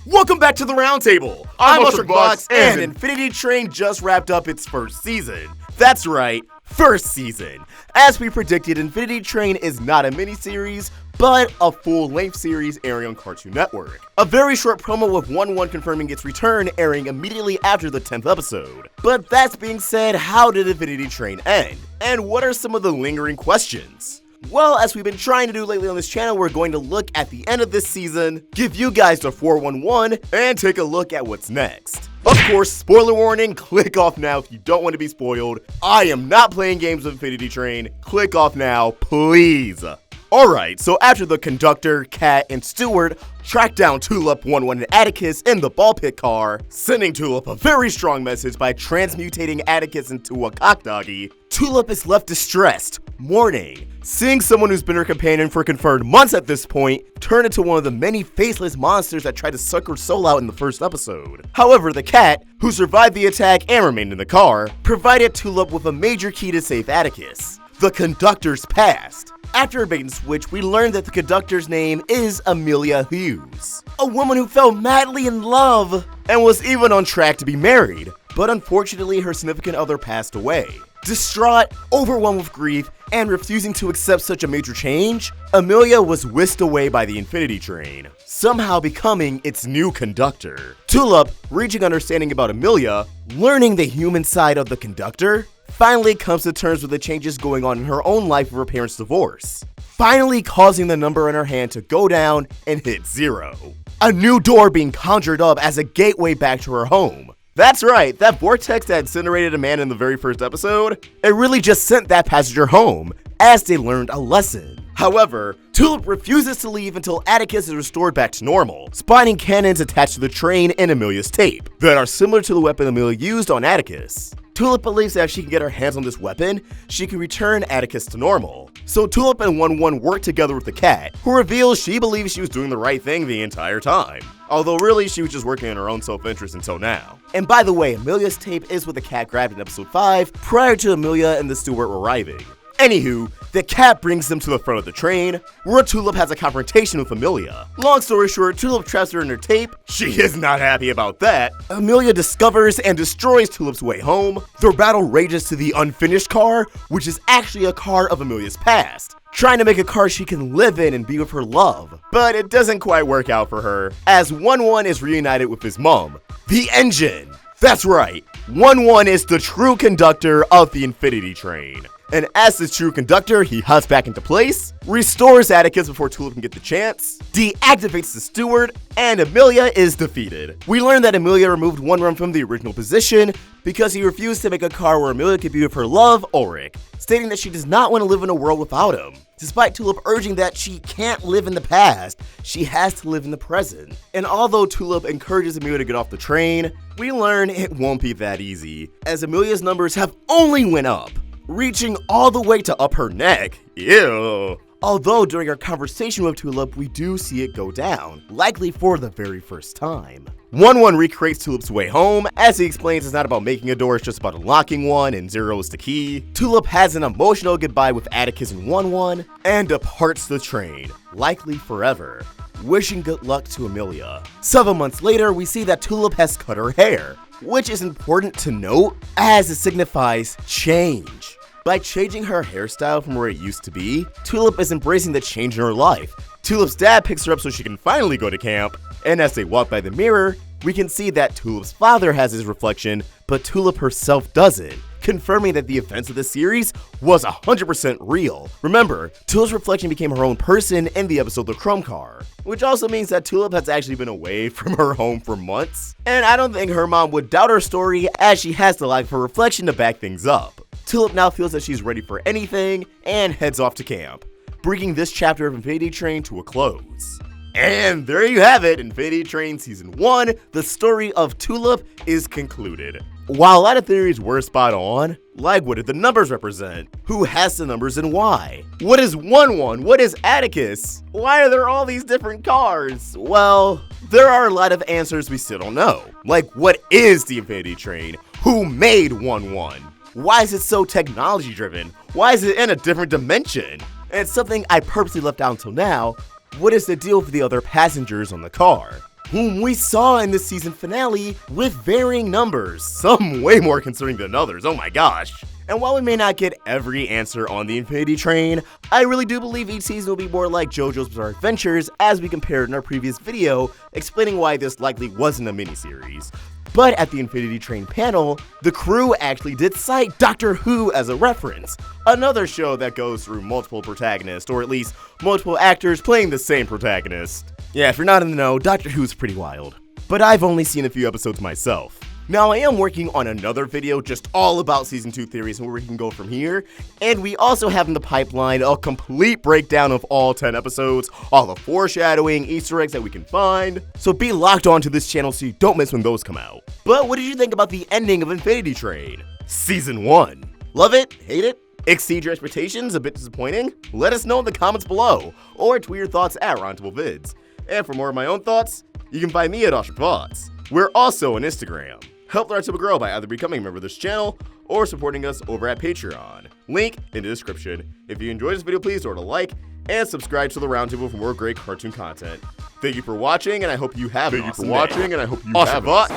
Welcome back to the Roundtable. I'm Snodgras, and Infinity Train just wrapped up its first season. That's right, first season. As we predicted, Infinity Train is not a miniseries, but a full-length series airing on Cartoon Network. A very short promo with 1-1 confirming its return, airing immediately after the 10th episode. But that being said, how did Infinity Train end? And what are some of the lingering questions? Well, as we've been trying to do lately on this channel, we're going to look at the end of this season, give you guys the 411, and take a look at what's next. Of course, spoiler warning, click off now if you don't want to be spoiled. I am not playing games with Infinity Train. Click off now, please. Alright, so after the Conductor, Cat, and Steward track down Tulip, 1-1, and Atticus in the ball pit car, sending Tulip a very strong message by transmutating Atticus into a cockdoggy, Tulip is left distressed, mourning, seeing someone who's been her companion for confirmed months at this point turn into one of the many faceless monsters that tried to suck her soul out in the first episode. However, the cat, who survived the attack and remained in the car, provided Tulip with a major key to save Atticus: the Conductor's past. After a bait and switch, we learned that the Conductor's name is Amelia Hughes, a woman who fell madly in love and was even on track to be married, but unfortunately her significant other passed away. Distraught, overwhelmed with grief, and refusing to accept such a major change, Amelia was whisked away by the Infinity Train, somehow becoming its new conductor. Tulip, reaching understanding about Amelia, learning the human side of the Conductor, finally comes to terms with the changes going on in her own life with her parents' divorce, finally causing the number in her hand to go down and hit 0. A new door being conjured up as a gateway back to her home. That's right, that vortex that incinerated a man in the very first episode, it really just sent that passenger home, as they learned a lesson. However, Tulip refuses to leave until Atticus is restored back to normal, spotting cannons attached to the train in Amelia's tape, that are similar to the weapon Amelia used on Atticus. Tulip believes that if she can get her hands on this weapon, she can return Atticus to normal. So Tulip and 1-1 work together with the cat, who reveals she believes she was doing the right thing the entire time. Although really, she was just working on her own self-interest until now. And by the way, Amelia's tape is what the cat grabbed in episode 5, prior to Amelia and the steward arriving. Anywho, the cat brings them to the front of the train, where Tulip has a confrontation with Amelia. Long story short, Tulip traps her in her tape. She is not happy about that. Amelia discovers and destroys Tulip's way home. Their battle rages to the unfinished car, which is actually a car of Amelia's past, trying to make a car she can live in and be with her love. But it doesn't quite work out for her, as 1-1 is reunited with his mom, the engine. That's right, 1-1 is the true conductor of the Infinity Train. And as the true conductor, he hops back into place, restores Atticus before Tulip can get the chance, deactivates the steward, and Amelia is defeated. We learn that Amelia removed 1-1 from the original position because he refused to make a car where Amelia could be with her love, Ulrich, stating that she does not want to live in a world without him. Despite Tulip urging that she can't live in the past, she has to live in the present. And although Tulip encourages Amelia to get off the train, we learn it won't be that easy, as Amelia's numbers have only went up, reaching all the way to up her neck. Ew. Although during our conversation with Tulip, we do see it go down, likely for the very first time. 1-1 recreates Tulip's way home, as he explains it's not about making a door, it's just about unlocking one, and 0 is the key. Tulip has an emotional goodbye with Atticus and 1-1, and departs the train, likely forever, wishing good luck to Amelia. 7 months later, we see that Tulip has cut her hair, which is important to note as it signifies change. By changing her hairstyle from where it used to be, Tulip is embracing the change in her life. Tulip's dad picks her up so she can finally go to camp, and as they walk by the mirror, we can see that Tulip's father has his reflection, but Tulip herself doesn't, confirming that the events of the series was 100% real. Remember, Tulip's reflection became her own person in the episode The Crumb Car, which also means that Tulip has actually been away from her home for months, and I don't think her mom would doubt her story, as she has the lack of her reflection to back things up. Tulip now feels that she's ready for anything, and heads off to camp, bringing this chapter of Infinity Train to a close. And there you have it, Infinity Train Season 1, the story of Tulip is concluded. While a lot of theories were spot on, like what did the numbers represent? Who has the numbers and why? What is 1-1? What is Atticus? Why are there all these different cars? Well, there are a lot of answers we still don't know. Like, what is the Infinity Train? Who made 1-1? Why is it so technology driven? Why is it in a different dimension? And something I purposely left out until now, what is the deal with the other passengers on the car? whom we saw in this season finale with varying numbers, some way more concerning than others, oh my gosh. And while we may not get every answer on the Infinity Train, I really do believe each season will be more like JoJo's Bizarre Adventures as we compared in our previous video, explaining why this likely wasn't a miniseries. But at the Infinity Train panel, the crew actually did cite Doctor Who as a reference, another show that goes through multiple protagonists, or at least multiple actors playing the same protagonist. Yeah, if you're not in the know, Doctor Who's pretty wild. But I've only seen a few episodes myself. Now, I am working on another video just all about Season 2 theories and where we can go from here, and we also have in the pipeline a complete breakdown of all 10 episodes, all the foreshadowing, Easter eggs that we can find, so be locked onto this channel so you don't miss when those come out. But what did you think about the ending of Infinity Train? Season 1. Love it? Hate it? Exceed your expectations? A bit disappointing? Let us know in the comments below, or tweet your thoughts at Roundtable Vids. And for more of my own thoughts, you can find me at AwesomeThoughts. We're also on Instagram. Help the Roundtable grow by either becoming a member of this channel or supporting us over at Patreon. Link in the description. If you enjoyed this video, please throw it a like and subscribe to the Roundtable for more great cartoon content. Thank you for watching, and I hope you have an awesome day.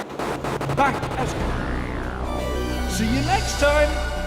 Back as... See you next time.